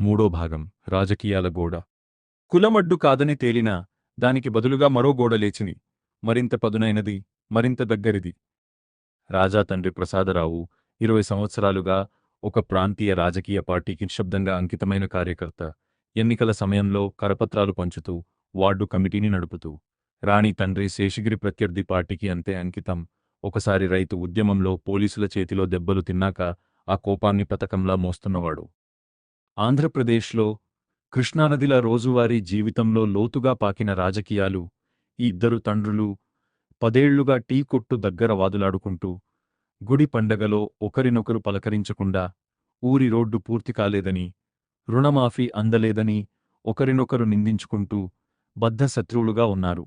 మూడో భాగం రాజకీయాల గోడ. కులమడ్డు కాదని తేలినా దానికి బదులుగా మరో గోడ లేచింది. మరింత పదునైనది, మరింత దగ్గరిది. రాజా తండ్రి ప్రసాదరావు 20 సంవత్సరాలుగా ఒక ప్రాంతీయ రాజకీయ పార్టీకి నిశ్శబ్దంగా అంకితమైన కార్యకర్త. ఎన్నికల సమయంలో కరపత్రాలు పంచుతూ, వార్డు కమిటీని నడుపుతూ. రాణి తండ్రి శేషగిరి ప్రత్యర్థి పార్టీకి అంతే అంకితం. ఒకసారి రైతు ఉద్యమంలో పోలీసుల చేతిలో దెబ్బలు తిన్నాక ఆ కోపాన్ని పతకంలా మోస్తున్నవాడు. ఆంధ్రప్రదేశ్లో కృష్ణానదిలా రోజువారీ జీవితంలో లోతుగా పాకిన రాజకీయాలు. ఈ ఇద్దరు తండ్రులు 10 ఏళ్లుగా టీ కొట్టు దగ్గర వాదులాడుకుంటూ, గుడి పండగలో ఒకరినొకరు పలకరించకుండా, ఊరి రోడ్డు పూర్తి కాలేదని, రుణమాఫీ అందలేదని ఒకరినొకరు నిందించుకుంటూ బద్ధశత్రువులుగా ఉన్నారు.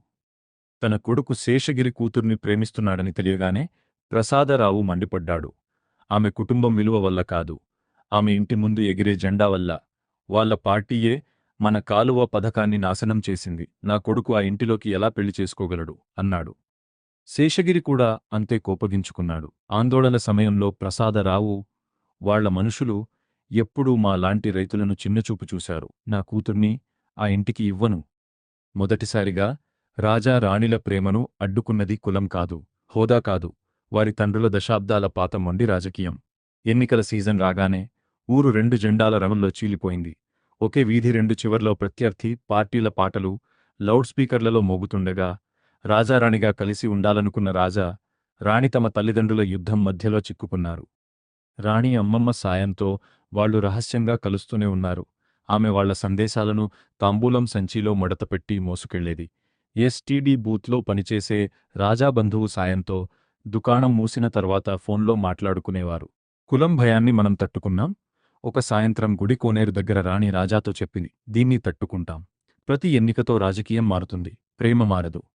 తన కొడుకు శేషగిరి కూతుర్ని ప్రేమిస్తున్నాడని తెలియగానే ప్రసాదరావు మండిపడ్డాడు. ఆమె కుటుంబం విలువ వల్ల కాదు, ఆమె ఇంటి ముందు ఎగిరే జెండా వల్ల. వాళ్ళ పార్టీయే మన కాలువ పథకాన్ని నాశనం చేసింది. నా కొడుకు ఆ ఇంటిలోకి ఎలా పెళ్లి చేసుకోగలడు అన్నాడు. శేషగిరి కూడా అంతే కోపగించుకున్నాడు. ఆందోళన సమయంలో ప్రసాదరావు, వాళ్ల మనుషులు ఎప్పుడూ మా లాంటి రైతులను చిన్నచూపు చూశారు. నా కూతుర్ని ఆ ఇంటికి ఇవ్వను. మొదటిసారిగా రాజా రాణిల ప్రేమను అడ్డుకున్నది కులం కాదు, హోదా కాదు, వారి తండ్రుల దశాబ్దాల పాత మొండి రాజకీయం. ఎన్నికల సీజన్ రాగానే ఊరు 2 జెండాల రంగుల్లో చీలిపోయింది. ఒకే వీధి 2 చివర్లో ప్రత్యర్థి పార్టీల పాటలు లౌడ్ స్పీకర్లలో మోగుతుండగా, రాజారాణిగా కలిసి ఉండాలనుకున్న రాజా, రాణి తమ తల్లిదండ్రుల యుద్ధం మధ్యలో చిక్కుకున్నారు. రాణి అమ్మమ్మ సాయంతో వాళ్లు రహస్యంగా కలుస్తూనే ఉన్నారు. ఆమె వాళ్ల సందేశాలను తాంబూలం సంచిలో మడతపెట్టి మోసుకెళ్లేది. ఎస్టీడీ బూత్లో పనిచేసే రాజా బంధువు సాయంతో దుకాణం మూసిన తర్వాత ఫోన్లో మాట్లాడుకునేవారు. కులం భయాన్ని మనం తట్టుకున్నాం. ఒక సాయంత్రం గుడి కోనేరు దగ్గర రాణి రాజాతో చెప్పింది, దీన్ని తట్టుకుంటాం. ప్రతి ఎన్నికతో రాజకీయం మారుతుంది, ప్రేమ మారదు.